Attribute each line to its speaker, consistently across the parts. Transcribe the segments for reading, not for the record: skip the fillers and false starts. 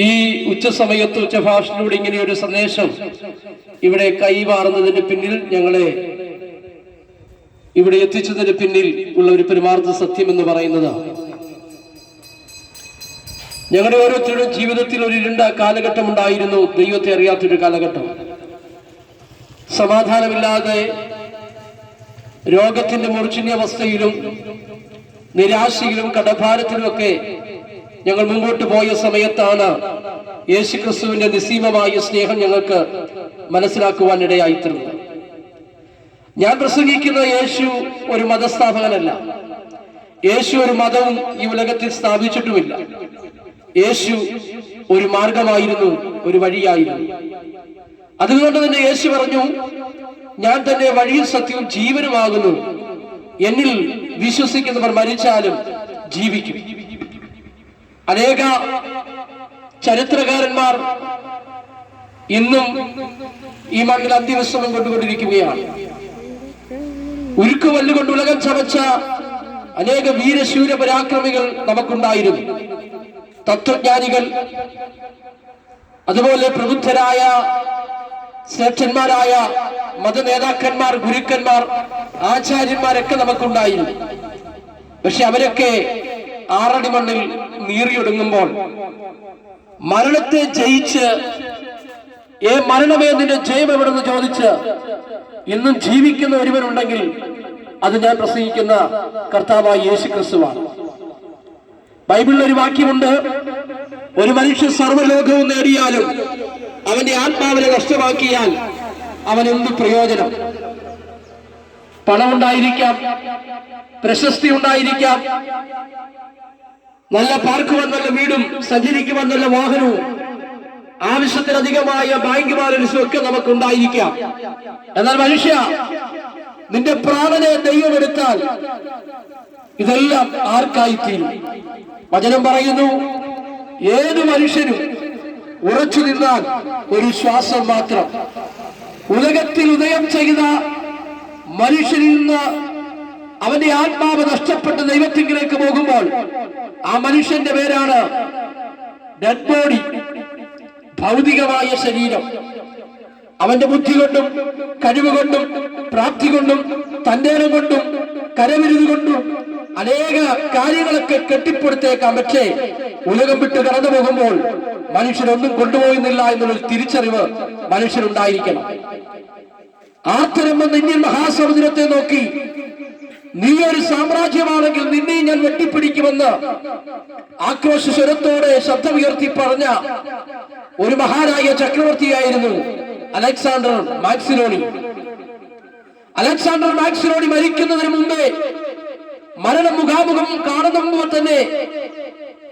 Speaker 1: ഈ ഉച്ചസമയത്ത് ഉച്ചഭാഷയിലൂടെ ഇങ്ങനെ ഒരു സന്ദേശം ഇവിടെ കൈമാറുന്നതിന് പിന്നിൽ, ഞങ്ങളെ ഇവിടെ എത്തിച്ചതിന് പിന്നിൽ ഉള്ള ഒരു പരമാർത്ഥ സത്യം എന്ന് പറയുന്നത്, ഞങ്ങളുടെ ഓരോരുത്തരുടെയും ജീവിതത്തിൽ ഒരു ഇരുണ്ട കാലഘട്ടം ഉണ്ടായിരുന്നു. ദൈവത്തെ അറിയാത്തൊരു കാലഘട്ടം. സമാധാനമില്ലാതെ രോഗത്തിന്റെ മൂർച്ഛന്യാവസ്ഥയിലും നിരാശയിലും കടഭാരത്തിലുമൊക്കെ ഞങ്ങൾ മുമ്പോട്ട് പോയ സമയത്താണ് യേശുക്രിസ്തുവിന്റെ നിസ്സീമമായ സ്നേഹം ഞങ്ങൾക്ക് മനസ്സിലാക്കുവാൻ ഇടയായിത്തീർന്നത്. ഞാൻ പ്രസംഗിക്കുന്ന യേശു ഒരു മതസ്ഥാപകനല്ല. യേശു ഒരു മതവും ഈ ഉലകത്തിൽ സ്ഥാപിച്ചിട്ടുമില്ല. യേശു ഒരു മാർഗമായിരുന്നു, ഒരു വഴിയായിരുന്നു. അതുകൊണ്ട് തന്നെ യേശു പറഞ്ഞു, ഞാൻ തന്നെ വഴിയും സത്യവും ജീവനുമാകുന്നു. എന്നിൽ വിശ്വസിക്കുന്നവർ മരിച്ചാലും ജീവിക്കും. അനേക ചരിത്രകാരന്മാർ ഇന്നും ഈ മണ്ണിൽ അന്ത്യവിശ്രമം കൊണ്ടുകൊണ്ടിരിക്കുകയാണ്. ഉരുക്കുവല്ലുകൊണ്ട് ഉലകം ചമച്ച അനേക വീരശൂര പരാക്രമികൾ നമുക്കുണ്ടായിരുന്നു. തത്വജ്ഞാനികൾ, അതുപോലെ പ്രബുദ്ധരായ ശ്രേഷ്ഠന്മാരായ മതനേതാക്കന്മാർ, ഗുരുക്കന്മാർ, ആചാര്യന്മാരൊക്കെ നമുക്കുണ്ടായിരുന്നു. പക്ഷെ അവരൊക്കെ ആറടി മണ്ണിൽ നീറിയൊടുങ്ങുമ്പോൾ മരണത്തെ ജയിച്ച്, മരണമേ നിന്റെ ജയം എവിടെന്ന് ചോദിച്ച് ഇന്നും ജീവിക്കുന്ന ഒരുവനുണ്ടെങ്കിൽ അത് ഞാൻ പ്രസംഗിക്കുന്ന കർത്താവായ യേശുക്രിസ്തുവാണ്. ബൈബിളിൽ ഒരു വാക്യമുണ്ട്, ഒരു മനുഷ്യൻ സർവ്വലോകവും നേടിയാലും അവന്റെ ആത്മാവിനെ നഷ്ടമാക്കിയാൽ അവൻ എന്ത് പ്രയോജനം? പണമുണ്ടായിരിക്കാം, പ്രശസ്തി ഉണ്ടായിരിക്കാം, നല്ല പാർക്കുവാൻ നല്ല വീടും സഞ്ചരിക്കുവാൻ നല്ല വാഹനവും ആവശ്യത്തിലധികമായ ബാങ്ക് ബാലൻസും ഒക്കെ നമുക്കുണ്ടായിരിക്കാം. എന്നാൽ മനുഷ്യ, നിന്റെ പ്രാണനെ ദൈവം എടുത്താൽ ഇതെല്ലാം ആർക്കായിത്തീരും? വചനം പറയുന്നു, ഏത് മനുഷ്യനും ഉറച്ചു നിന്നാൽ ഒരു ശ്വാസം മാത്രം. ഉലകത്തിൽ ഉദയം ചെയ്ത മനുഷ്യനിൽ നിന്ന് അവന്റെ ആത്മാവ് നഷ്ടപ്പെട്ട് ദൈവത്തിലേക്ക് പോകുമ്പോൾ ആ മനുഷ്യന്റെ പേരാണ് ഡെഡ് ബോഡി, ഭൗതികമായ ശരീരം. അവന്റെ ബുദ്ധി കൊണ്ടും കഴിവ് കൊണ്ടും പ്രാപ്തി കൊണ്ടും തന്റേനം കൊണ്ടും കരവിരുത് കൊണ്ടും അനേക കാര്യങ്ങളൊക്കെ കെട്ടിപ്പടുത്തേക്കാം. പക്ഷേ ഉലകം വിട്ട് കടന്നു പോകുമ്പോൾ മനുഷ്യരൊന്നും കൊണ്ടുപോകുന്നില്ല എന്നുള്ളൊരു തിരിച്ചറിവ് മനുഷ്യരുണ്ടായിരിക്കണം. ആർത്തരമ്പെന്ന് ഇന്ത്യൻ മഹാസമുദ്രത്തെ നോക്കി, നീ ഒരു സാമ്രാജ്യമാണെങ്കിൽ നിന്നെ ഞാൻ വെട്ടിപ്പിടിക്കുമെന്ന് ആക്രോശ സ്വരത്തോടെ ശബ്ദമുയർത്തി പറഞ്ഞ ഒരു മഹാനായ ചക്രവർത്തിയായിരുന്നു അലക്സാണ്ടർ മാക്സിലോണി. അലക്സാണ്ടർ മാക്സിലോണി മരിക്കുന്നതിന് മുമ്പേ, മരണം മുഖാമുഖം കാണുന്ന മുമ്പ് തന്നെ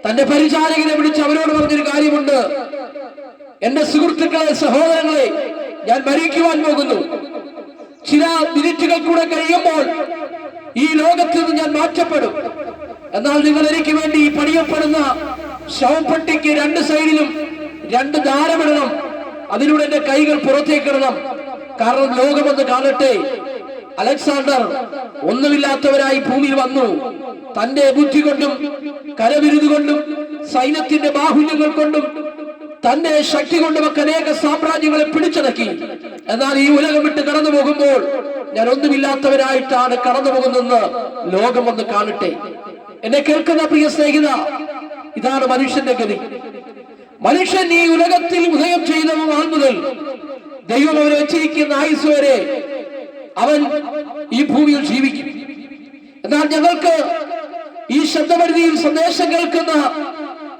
Speaker 1: തന്റെ പരിചാരകനെ വിളിച്ച് അവരോട് പറഞ്ഞൊരു കാര്യമുണ്ട്, എന്റെ സുഹൃത്തുക്കളെ, സഹോദരങ്ങളെ, ഞാൻ മരിക്കുവാൻ പോകുന്നു. ചില മിനിറ്റുകൾ കൂടെ കഴിയുമ്പോൾ ഈ ലോകത്ത് നിന്ന് ഞാൻ മാറ്റപ്പെടും. എന്നാൽ നിങ്ങൾ എനിക്ക് വേണ്ടി പണിയപ്പെടുന്ന ശവപ്പെട്ടിക്ക് രണ്ട് സൈഡിലും രണ്ട് ദാരമിടണം. അതിലൂടെ എന്റെ കൈകൾ പുറത്തേക്കിടണം. കാരണം ലോകമെന്ന് കാണട്ടെ. അലക്സാണ്ടർ ഒന്നുമില്ലാത്തവരായി ഭൂമിയിൽ വന്നു. തന്റെ ബുദ്ധി കൊണ്ടും കരവിരുത് കൊണ്ടും സൈന്യത്തിന്റെ ബാഹുല്യങ്ങൾ കൊണ്ടും തന്റെ ശക്തി കൊണ്ടുമൊക്കെ അനേക സാമ്രാജ്യങ്ങളെ പിടിച്ചടക്കി. എന്നാൽ ഈ ഉലകം വിട്ട് കടന്നു പോകുമ്പോൾ ഞാൻ ഒന്നുമില്ലാത്തവരായിട്ടാണ് കടന്നു പോകുന്നതെന്ന് ലോകം ഒന്ന് കാണട്ടെ. എന്നെ കേൾക്കുന്ന പ്രിയ സ്നേഹിത, ഇതാണ് മനുഷ്യന്റെ ഗതി. മനുഷ്യൻ ഈ ഉലകത്തിൽ ഉദയം ചെയ്ത നാൾ മുതൽ ദൈവം അവനെ വെച്ചിരിക്കുന്ന ആയുസ് വരെ അവൻ ഈ ഭൂമിയിൽ ജീവിക്കും. എന്നാൽ ഞങ്ങൾക്ക് ഈ ശബ്ദപരിധിയിൽ സന്ദേശം കേൾക്കുന്ന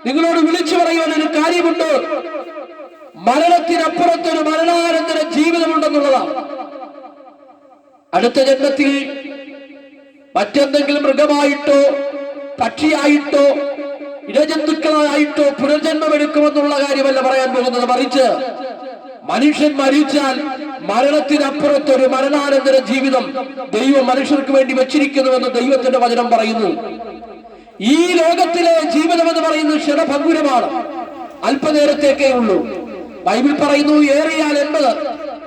Speaker 1: നിങ്ങളോട് വിളിച്ചു പറയുവാൻ ഒരു കാര്യമുണ്ട്. മരണത്തിനപ്പുറത്തൊരു മരണാനന്തര ജീവിതമുണ്ടെന്നുള്ളതാണ്. അടുത്ത ജന്മത്തിൽ മറ്റെന്തെങ്കിലും മൃഗമായിട്ടോ പക്ഷിയായിട്ടോ ഇഴജന്തുക്കളായിട്ടോ പുനർജന്മം എടുക്കുമെന്നുള്ള കാര്യമല്ല പറയാൻ പോകുന്നത്. മറിച്ച് മനുഷ്യൻ മരിച്ചാൽ മരണത്തിനപ്പുറത്തൊരു മരണാനന്തര ജീവിതം ദൈവം മനുഷ്യർക്ക് വേണ്ടി വെച്ചിരിക്കുന്നുവെന്ന് ദൈവത്തിന്റെ വചനം പറയുന്നു. ഈ ലോകത്തിലെ ജീവിതം എന്ന് പറയുന്നത് ക്ഷണഭംഗുരമാണ്, അല്പനേരത്തേക്കേ ഉള്ളൂ. ബൈബിൾ പറയുന്നു, ഏറിയാൽ 80,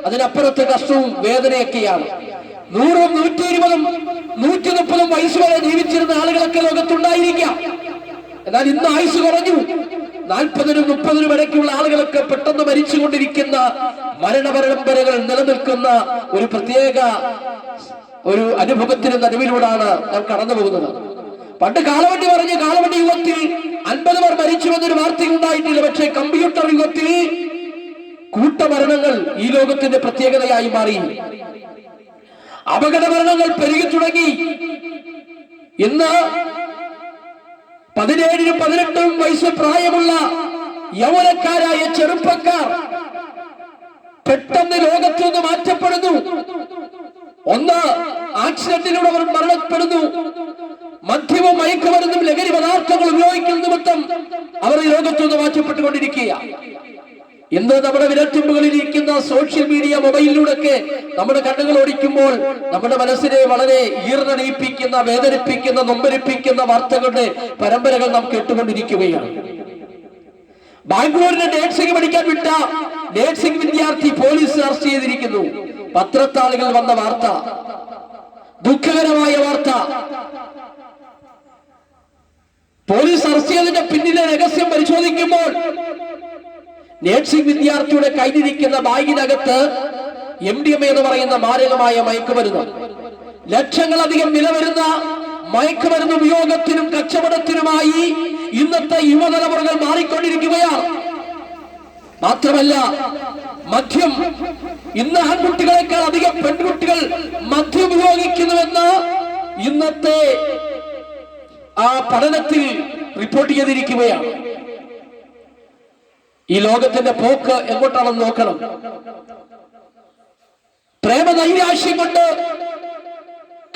Speaker 1: അതിനപ്പുറത്ത് കഷ്ടവും വേദനയൊക്കെയാണ്. 100, 120, 130 വയസ്സ് വരെ ജീവിച്ചിരുന്ന ആളുകളൊക്കെ ലോകത്തുണ്ടായിരിക്കാം. എന്നാൽ ഇന്ന് ആയുസ് കുറഞ്ഞു. 40-നും 30-നും ഇടയ്ക്കുള്ള ആളുകളൊക്കെ പെട്ടെന്ന് മരിച്ചുകൊണ്ടിരിക്കുന്ന മരണപരമ്പരകൾ നിലനിൽക്കുന്ന ഒരു പ്രത്യേക ഒരു അനുഭവത്തിന് നടുവിലൂടെയാണ് നാം കടന്നു പോകുന്നത്. പണ്ട് കാളവണ്ടി പറഞ്ഞ് കാളവണ്ടി യുഗത്തിൽ 50 പേർ മരിച്ചുവെന്നൊരു വാർത്തയുണ്ടായിട്ടില്ല. പക്ഷേ കമ്പ്യൂട്ടർ യുഗത്തിൽ കൂട്ടമരണങ്ങൾ ഈ ലോകത്തിന്റെ പ്രത്യേകതയായി മാറി. അപകട മരണങ്ങൾ പെരുകി തുടങ്ങി. ഇന്ന് 17-നും 18-നും വയസ്സ് പ്രായമുള്ള യൗവനക്കാരായ ചെറുപ്പക്കാർ പെട്ടെന്ന് ലോകത്തു നിന്ന് മാറ്റപ്പെടുന്നു. ഒന്ന്, ആക്സിഡന്റിലൂടെ അവർ മരണപ്പെടുന്നു. മദ്യവും മയക്കുമരുന്നും ലഹരി പദാർത്ഥങ്ങൾ ഉപയോഗിക്കുന്ന നിമിത്തം അവർ ഈ ലോകത്തു നിന്ന് മാറ്റപ്പെട്ടുകൊണ്ടിരിക്കുക. ഇന്ന് നമ്മുടെ വിരൽത്തുമ്പുകളിൽ ഇരിക്കുന്ന സോഷ്യൽ മീഡിയ, മൊബൈലിലൂടെയൊക്കെ നമ്മുടെ കണ്ണുകൾ ഓടിക്കുമ്പോൾ നമ്മുടെ മനസ്സിനെ വളരെ ഈർന്നണിയിപ്പിക്കുന്ന, വേദനിപ്പിക്കുന്ന, നൊമ്പരിപ്പിക്കുന്ന വാർത്തകളുടെ പരമ്പരകൾ നാം കേട്ടുകൊണ്ടിരിക്കുകയാണ്. ബാംഗ്ലൂരിലെ നേഴ്സിംഗ് പഠിക്കാൻ വിട്ട നേഴ്സിംഗ് വിദ്യാർത്ഥി പോലീസ് അറസ്റ്റ് ചെയ്തിരിക്കുന്നു. പത്രത്താളുകൾ വന്ന വാർത്ത, ദുഃഖകരമായ വാർത്ത. പോലീസ് അറസ്റ്റ് ചെയ്തതിന്റെ പിന്നിലെ രഹസ്യം പരിശോധിക്കുമ്പോൾ നേഴ്സിംഗ് വിദ്യാർത്ഥിയുടെ കയ്യിലിരിക്കുന്ന ബാഗിനകത്ത് MDMA എന്ന് പറയുന്ന മാരകമായ മയക്കുമരുന്ന്, ലക്ഷങ്ങളധികം വില വരുന്ന മയക്കുമരുന്ന് ഉപയോഗത്തിനും കച്ചവടത്തിനുമായി ഇന്നത്തെ യുവതലമുറകൾ മാറിക്കൊണ്ടിരിക്കുകയാണ്. മാത്രമല്ല, മദ്യം, ഇന്ന് ആൺകുട്ടികളെക്കാൾ അധികം പെൺകുട്ടികൾ മദ്യം ഉപയോഗിക്കുന്നുവെന്ന് ഇന്നത്തെ ആ പഠനത്തിൽ റിപ്പോർട്ട് ചെയ്തിരിക്കുകയാണ്. ഈ ലോകത്തിന്റെ പോക്ക് എങ്ങോട്ടാണെന്ന് നോക്കണം. പ്രേമനൈരാശ്യം കൊണ്ട്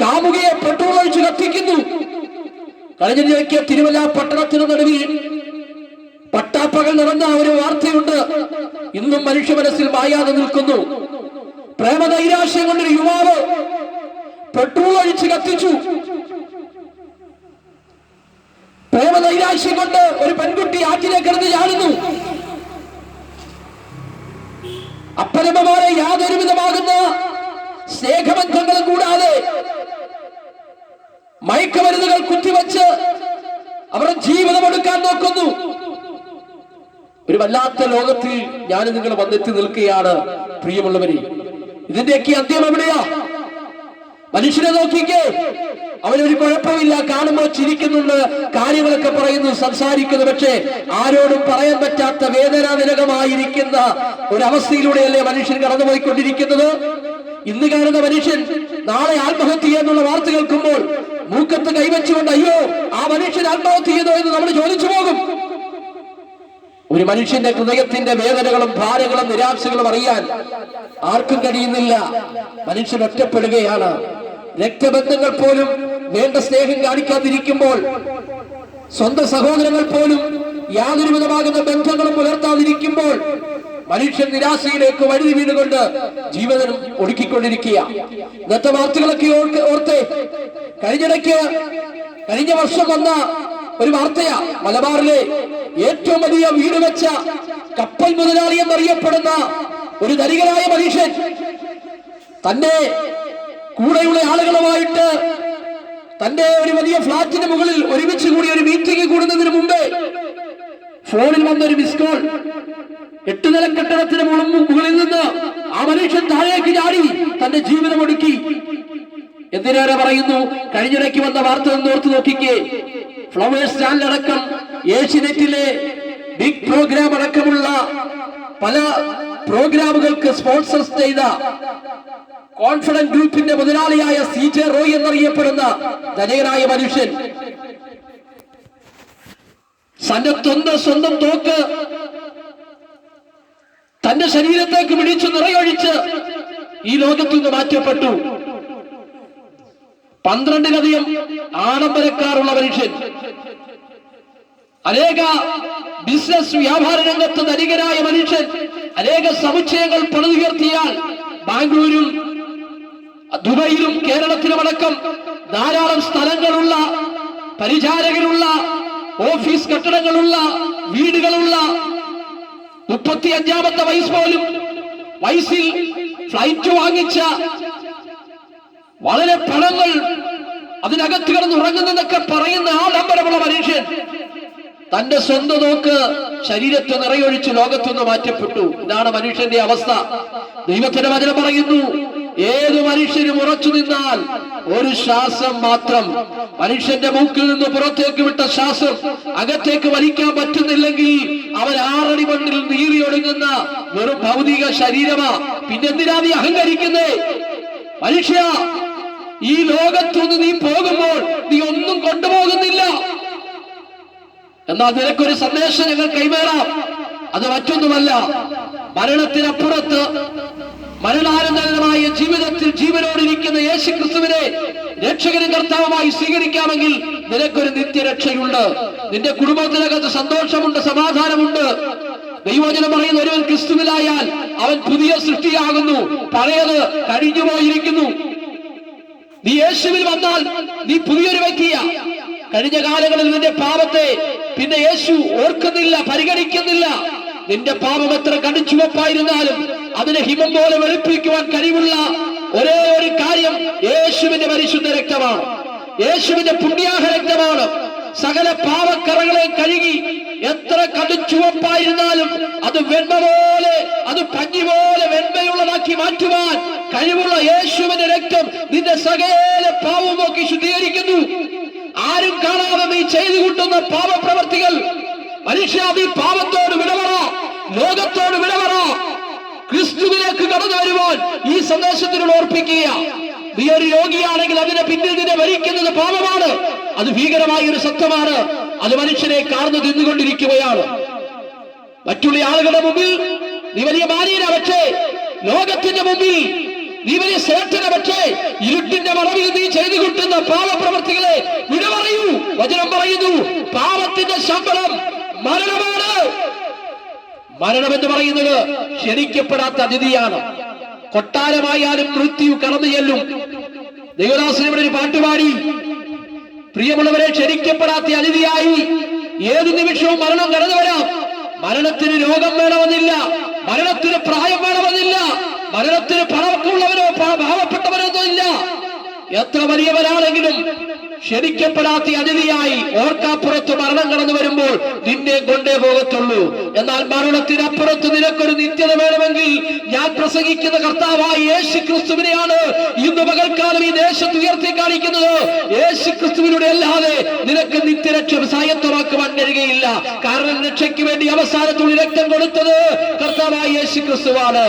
Speaker 1: കാമുകയെ പെട്രോൾ ഒഴിച്ച് കത്തിക്കുന്നു. കഴിഞ്ഞ തിരുവല്ല പട്ടണത്തിന് നടുവിൽ പട്ടാപ്പകൽ നടന്ന ഒരു വാർത്തയുണ്ട്, ഇന്നും മനുഷ്യ മനസ്സിൽ മായാതെ നിൽക്കുന്നു. പ്രേമനൈരാശ്യം കൊണ്ടൊരു യുവാവ് പെട്രോൾ ഒഴിച്ച് കത്തിച്ചു. പ്രേമനൈരാശ്യം കൊണ്ട് ഒരു പെൺകുട്ടി ആറ്റിലേക്ക് കിടന്ന് ചാടുന്നു. അപ്പരമ്മമാരെ യാതൊരു വിധമാകുന്ന സ്നേഹബന്ധങ്ങളും കൂടാതെ മയക്കുമരുന്നുകൾ കുത്തിവെച്ച് അവരുടെ ജീവിതം എടുക്കാൻ നോക്കുന്നു. ഒരു വല്ലാത്ത ലോകത്തിൽ ഞാൻ നിങ്ങൾ വന്നെത്തി നിൽക്കുകയാണ് പ്രിയമുള്ളവരെ. ഇതിന്റെയൊക്കെ അന്ത്യം എവിടെയാ? മനുഷ്യനെ നോക്കിക്കേ, അവനൊരു കുഴപ്പമില്ല, കാണുമ്പോൾ ചിരിക്കുന്നുണ്ട്, കാര്യങ്ങളൊക്കെ പറയുന്നു, സംസാരിക്കുന്നു. പക്ഷേ ആരോടും പറയാൻ പറ്റാത്ത വേദനാനിരകമായിരിക്കുന്ന ഒരവസ്ഥയിലൂടെയല്ലേ മനുഷ്യൻ കടന്നുപോയിക്കൊണ്ടിരിക്കുന്നത്. ഇന്ന് കാണുന്ന മനുഷ്യൻ നാളെ ആത്മഹത്യ എന്നുള്ള വാർത്ത കേൾക്കുമ്പോൾ മൂക്കത്ത് കൈവച്ചുകൊണ്ട് അയ്യോ ആ മനുഷ്യൻ ആത്മഹത്യ ചെയ്തോ എന്ന് നമ്മൾ ചോദിച്ചു പോകും. ഒരു മനുഷ്യന്റെ ഹൃദയത്തിന്റെ വേദനകളും ഭാരങ്ങളും നിരാശകളും അറിയാൻ ആർക്കും കഴിയുന്നില്ല. മനുഷ്യൻ ഒറ്റപ്പെടുകയാണ്. രക്തബന്ധങ്ങൾ പോലും വേണ്ട സ്നേഹം കാണിക്കാതിരിക്കുമ്പോൾ, സ്വന്തം സഹോദരങ്ങൾ പോലും യാതൊരു വിധമാകുന്ന ബന്ധങ്ങളും പുലർത്താതിരിക്കുമ്പോൾ മനുഷ്യൻ നിരാശയിലേക്ക് വഴുതി വീണുകൊണ്ട് ജീവിതം ഒടുക്കിക്കൊണ്ടിരിക്കുക. ഇന്നത്തെ വാർത്തകളൊക്കെ ഓർത്തെ, കഴിഞ്ഞ വർഷം വന്ന ഒരു വാർത്തയാ. മലബാറിലെ ഏറ്റവും വലിയ വീട് വെച്ച കപ്പൽ മുതലാളി എന്നറിയപ്പെടുന്ന ഒരു ധനികനായ മനുഷ്യൻ തന്റെ കൂടെയുള്ള ആളുകളുമായിട്ട് തന്റെ ഒരു വലിയ ഫ്ളാറ്റിന് മുകളിൽ ഒരുമിച്ച് കൂടി ഒരു മീറ്റിംഗ് കൂടുന്നതിന് മുമ്പേ ഫോണിൽ വന്നൊരു മിസ് കോൾ. 8 നില കെട്ടിടത്തിന് മുകളിൽ നിന്ന് ആ മനുഷ്യൻ താഴേക്ക് ചാടി തന്റെ ജീവിതം ഒടുക്കി. എന്തിനേറെ പറയുന്നു, കഴിഞ്ഞിടയ്ക്ക് വന്ന വാർത്ത ഒന്ന് ഓർത്തു നോക്കിക്കേ. ഫ്ലവേഴ്സ് ചാനൽ അടക്കം ഏഷ്യനെറ്റിലെ ബിഗ് പ്രോഗ്രാം അടക്കമുള്ള പല പ്രോഗ്രാമുകൾക്ക് സ്പോൺസേഴ്സ് ചെയ്ത കോൺഫിഡന്റ് ഗ്രൂപ്പിന്റെ മുതലാളിയായ CJ റോയ് എന്നറിയപ്പെടുന്ന ധനികനായ മനുഷ്യൻ സ്വന്തം തോക്ക് തന്റെ ശരീരത്തേക്ക് പിടിച്ചു നിറയൊഴിച്ച് ഈ ലോകത്തു നിന്ന് മാറ്റപ്പെട്ടു. 12-ലധികം ആഡംബരക്കാരുള്ള മനുഷ്യൻ, അനേക ബിസിനസ് വ്യാപാര രംഗത്ത് ധനികനായ മനുഷ്യൻ, അനേക സമുച്ചയങ്ങൾ പണിതുയർത്തിയാൽ ബാംഗ്ലൂരും ദുബൈയിലും കേരളത്തിലുമടക്കം ധാരാളം സ്ഥലങ്ങളുള്ള, പരിചാരകരുള്ള, ഓഫീസ് കെട്ടിടങ്ങളുള്ള, വീടുകളുള്ള, 35-ാമത്തെ വയസ്സിൽ ഫ്ലൈറ്റ് വാങ്ങിച്ച, വളരെ പണങ്ങൾ അതിനകത്ത് കിടന്ന് ഉറങ്ങുന്നതൊക്കെ പറയുന്ന ആഡംബരമുള്ള മനുഷ്യൻ തന്റെ സ്വന്തം നോക്ക് ശരീരത്തെ നിറയൊഴിച്ച് ലോകത്തുനിന്ന് മാറ്റപ്പെട്ടു. ഇതാണ് മനുഷ്യന്റെ അവസ്ഥ. ദൈവത്തിന്റെ വചനം പറയുന്നു, ഏത് മനുഷ്യനും ഉറച്ചു നിന്നാൽ ഒരു ശ്വാസം മാത്രം, മനുഷ്യന്റെ മൂക്കിൽ നിന്ന് പുറത്തേക്ക് വിട്ട ശ്വാസം അകത്തേക്ക് വലിക്കാൻ പറ്റുന്നില്ലെങ്കിൽ അവൻ 6 അടി മണ്ണിൽ നീറിയൊടുങ്ങുന്ന വെറും ഭൗതിക ശരീരമാ. പിന്നെന്തിനാ നീ അഹങ്കരിക്കുന്നേ? മനുഷ്യ, ഈ ലോകത്തുനിന്ന് നീ പോകുമ്പോൾ നീ ഒന്നും കൊണ്ടുപോകുന്നില്ല. എന്നാൽ നിനക്കൊരു സന്ദേശം ഞങ്ങൾ കൈമാറാം. അത് മറ്റൊന്നുമല്ല, മരണത്തിനപ്പുറത്ത് മരണാനന്തരമായ ജീവിതത്തിൽ ജീവനോടിരിക്കുന്ന യേശു ക്രിസ്തുവിനെ രക്ഷകനും കർത്താവുമായി സ്വീകരിക്കാമെങ്കിൽ നിനക്കൊരു നിത്യരക്ഷയുണ്ട്. നിന്റെ കുടുംബത്തിനകത്ത് സന്തോഷമുണ്ട്, സമാധാനമുണ്ട്. ദൈവവചനം പറയുന്ന, ഒരുവൻ ക്രിസ്തുവിലായാൽ അവൻ പുതിയ സൃഷ്ടിയാകുന്നു, പഴയത് കഴിഞ്ഞുപോയിരിക്കുന്നു. നീ യേശുവിൽ വന്നാൽ നീ പുതിയൊരു വ്യക്തിയാ. കഴിഞ്ഞ കാലങ്ങളിൽ നിന്റെ പാപത്തെ പിന്നെ യേശു ഓർക്കുന്നില്ല, പരിഗണിക്കുന്നില്ല. നിന്റെ പാപം എത്ര കടുച്ചുവപ്പായിരുന്നാലും അതിനെ ഹിമം പോലെ വെളുപ്പിക്കുവാൻ കഴിവുള്ള ഒരേ ഒരു കാര്യം യേശുവിന്റെ പരിശുദ്ധ രക്തമാണ്, യേശുവിന്റെ പുണ്യാഹ രക്തമാണ്. സകല പാപക്കറകളെ കഴുകി എത്ര കടുച്ചുവപ്പായിരുന്നാലും അത് വെണ്മ പോലെ, അത് പഞ്ഞി പോലെ വെണ്മയുള്ളതാക്കി മാറ്റുവാൻ കഴിവുള്ള യേശുവിന്റെ രക്തം നിന്റെ സകല പാപം നോക്കി ശുദ്ധീകരിക്കുന്നു. ആരും കാണാതെ നീ ചെയ്തു കൂട്ടുന്ന പാപപ്രവർത്തികൾ, മനുഷ്യ, നീ പാപത്തോട് വിടവറ, ലോകത്തോട് വിടവറ, ക്രിസ്തുവിലേക്ക് കടന്നു വരുവാൻ ഈ സന്ദേശത്തിനോട് ഓർപ്പിക്കുക. നീ ഒരു രോഗിയാണെങ്കിൽ അതിനെ പിന്നിൽ നിന്നെ ഭരിക്കുന്നത് പാപമാണ്. അത് ഭീകരമായ ഒരു സത്യമാണ്. അത് മനുഷ്യനെ കാർന്നു തിന്നുകൊണ്ടിരിക്കുകയാണ്. മറ്റുള്ള ആളുകളുടെ മുമ്പിൽ നീ വലിയ മാന്യന, പക്ഷേ ലോകത്തിന്റെ മുമ്പിൽ നീ വലിയ ശ്രേഷ്ഠന. പക്ഷേ ഇരുട്ടിന്റെ മറവിൽ നീ ചെയ്തു കൂട്ടുന്ന പാപപ്രവർത്തികളെ വിടപറയൂ. വചനം പറയുന്നു, പാപത്തിന്റെ ശമ്പളം മരണമാണ്. മരണം എന്ന് പറയുന്നത് ക്ഷണിക്കപ്പെടാത്ത അതിഥിയാണ്. കൊട്ടാരമായാലും മൃത്യു കടന്നു ചെല്ലും. ദൈവദാസൻ ഇവിടെ ഒരു പാട്ടുപാടി, പ്രിയമുള്ളവരെ, ക്ഷണിക്കപ്പെടാത്ത അതിഥിയായി ഏതു നിമിഷവും മരണം കടന്നു വരാം. മരണത്തിന് രോഗം വേണമെന്നില്ല, മരണത്തിന് പ്രായം വേണമെന്നില്ല, മരണത്തിന് പണമൊക്കെയുള്ളവരോ പാവപ്പെട്ടവരൊന്നും ഇല്ല. എത്ര വലിയവരാണെങ്കിലും ക്ഷണിക്കപ്പെടാത്ത അതിഥിയായി ഓർക്കാപ്പുറത്ത് മരണം കടന്നു വരുമ്പോൾ നിന്നെ കൊണ്ടേ പോകത്തുള്ളൂ. എന്നാൽ മരണത്തിനപ്പുറത്ത് നിനക്കൊരു നിത്യത വേണമെങ്കിൽ ഞാൻ പ്രസംഗിക്കുന്ന കർത്താവായ യേശു ക്രിസ്തുവിനെയാണ് ഇന്ന് പകൽക്കാലം ഈ ദേശത്ത് ഉയർത്തി കാണിക്കുന്നത്. യേശു ക്രിസ്തുവിലൂടെ അല്ലാതെ നിനക്ക് നിത്യരക്ഷ സ്വായത്തമാക്കുവാൻ കഴിയുകയില്ല. കാരണം രക്ഷയ്ക്ക് വേണ്ടി അവസാനത്തുള്ളി രക്തം കൊടുത്തത് കർത്താവായ യേശു ക്രിസ്തുവാണ്.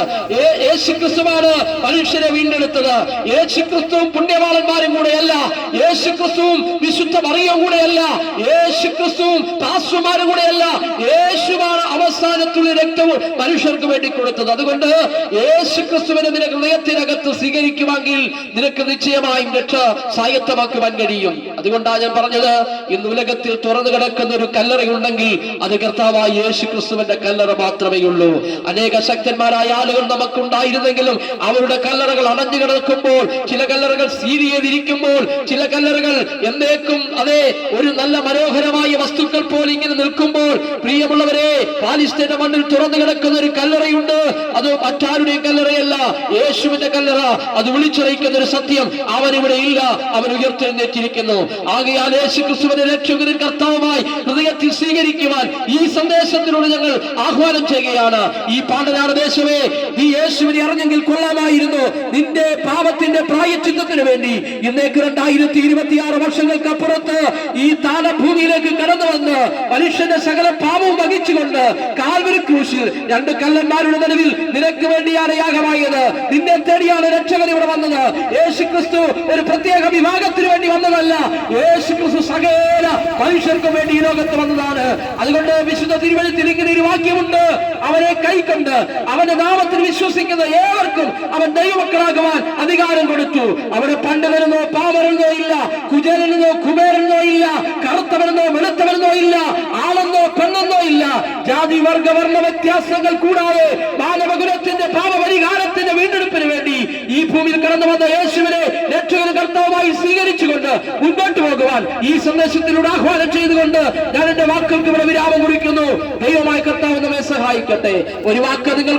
Speaker 1: യേശു ക്രിസ്തുവാണ് മനുഷ്യരെ വീണ്ടെടുത്തത്. യേശു ക്രിസ്തുവും പുണ്യവാളന്മാരും കൂടെയല്ല, യേശു ക്രിസ്തുവും വിശുദ്ധ മറിയം കൂടെയല്ല, യേശു ക്രിസ്തുവും പാസ്റ്റർമാരും കൂടെയല്ല, യേശുവാണ് അവസാനത്തുള്ള രക്തവും മനുഷ്യർക്ക് വേണ്ടി കൊടുത്തത്. അതുകൊണ്ട് യേശു ക്രിസ്തുവിനെ നിനക്ക് ഹൃദയത്തിനകത്ത് സ്വീകരിക്കുമെങ്കിൽ നിനക്ക് നിശ്ചയമായും രക്ഷ സ്വായത്തമാക്കുവാൻ കഴിയും. അതുകൊണ്ടാണ് ഞാൻ പറഞ്ഞത്, ഇന്ന് ഉലകത്തിൽ തുറന്നു കിടക്കുന്ന ഒരു കല്ലറയുണ്ടെങ്കിൽ അത് കർത്താവായ യേശു ക്രിസ്തുവിന്റെ കല്ലറ മാത്രമേ ഉള്ളൂ. അനേക ശക്തന്മാരായ ആളുകൾ നമുക്കുണ്ടായിരുന്നെങ്കിലും അവരുടെ കല്ലറകൾ അടഞ്ഞു കിടക്കുമ്പോൾ, ചില കല്ലറകൾ സീരിയതിരിക്കുമ്പോൾ, ചില കല്ലറകൾ എന്നേക്കും അതേ ഒരു നല്ല മനോഹരമായ വസ്തുക്കൾ പോലെ ഇങ്ങനെ നിൽക്കുമ്പോൾ, പ്രിയമുള്ളവരെ, പാലസ്തീന്റെ മണ്ണിൽ തുറന്നു കിടക്കുന്ന ഒരു കല്ലറയുണ്ട്. അത് മറ്റാരുടെയും കല്ലറയല്ല, യേശുവിന്റെ കല്ലറ. അത് വിളിച്ചറിയിക്കുന്ന ഒരു സത്യം, അവൻ ഇവിടെ ഇല്ല, അവൻ ഉയർത്തെഴുന്നേറ്റിരിക്കുന്നു. ആകയാൽ യേശു ക്രിസ്തുവിനെ രക്ഷകനും കർത്താവുമായി ഹൃദയത്തിൽ സ്വീകരിക്കുവാൻ ഈ സന്ദേശത്തിലൂടെ ഞങ്ങൾ ആഹ്വാനം ചെയ്യുകയാണ്. ഈ പാണ്ടനാട് ദേശമേ, നീ യേശുവിനെ അറിഞ്ഞെങ്കിൽ കൊള്ളാമായിരുന്നു. നിന്റെ പാപത്തിന്റെ പ്രായശ്ചിത്തത്തിന് വേണ്ടി ഇന്നേക്ക് 2026 വർഷങ്ങൾക്ക് അപ്പുറത്ത് ഈ താളഭൂമിയിലേക്ക് കടന്നു വന്ന് മനുഷ്യന്റെ സകല പാപവും വഹിച്ചുകൊണ്ട് കാൽവരി ക്രൂശിൽ 2 കള്ളന്മാരുടെ നടുവിൽ നിനക്ക് വേണ്ടിയാണ് യാഗമായത്. നിന്നെ തേടിയാണ് രക്ഷകൻ ഇവിടെ വന്നത്. യേശു ക്രിസ്തു ഒരു പ്രത്യേക വിഭാഗത്തിന് വേണ്ടി വന്നതല്ല, യേശു ക്രിസ്തു സകല മനുഷ്യർക്കും വേണ്ടി ഈ ലോകത്ത് വന്നതാണ്. അതുകൊണ്ട് വിശുദ്ധ തിരുവചനത്തിൽ ഇങ്ങനെ ഒരു വാക്യമുണ്ട്, അവനെ കൈക്കൊണ്ട് അവന്റെ നാമത്തിൽ വിശ്വസിക്കുന്ന ഏവർക്കും അവൻ ദൈവമക്കളാകുവാൻ അധികാരം കൊടുത്തു. അവിടെ പണ്ഡിതനെന്നോ പാമരെന്നോ ഇല്ല, കുചേരനെന്നോ കുബേരനെന്നോ ഇല്ല, കറുത്തവനെന്നോ വെളുത്തവനെന്നോ ഇല്ല, ആണെന്നോ പെണ്ണെന്നോ ഇല്ല. ജാതി വർഗ വർണ്ണ വ്യത്യാസങ്ങൾ കൂടാതെ മാനവകുലത്തിന്റെ പാപപരിഹാരത്തിന്റെ വീണ്ടെടുപ്പിന് വേണ്ടി ഈ ഭൂമിയിൽ കടന്നു വന്ന യേശുവിനെ രക്ഷകനും കർത്താവുമായി സ്വീകരിച്ചുകൊണ്ട് മുന്നോട്ട് പോകുവാൻ ഈ സന്ദേശത്തിലൂടെ ആഹ്വാനം ചെയ്തുകൊണ്ട് ഞാൻ എന്റെ വാക്കുകൾക്ക് ഇവിടെ വിരാമം കുറിക്കുന്നു. ദൈവമായ കർത്താവ് നമ്മെ സഹായിക്കട്ടെ. ഒരു വാക്ക് നിങ്ങൾ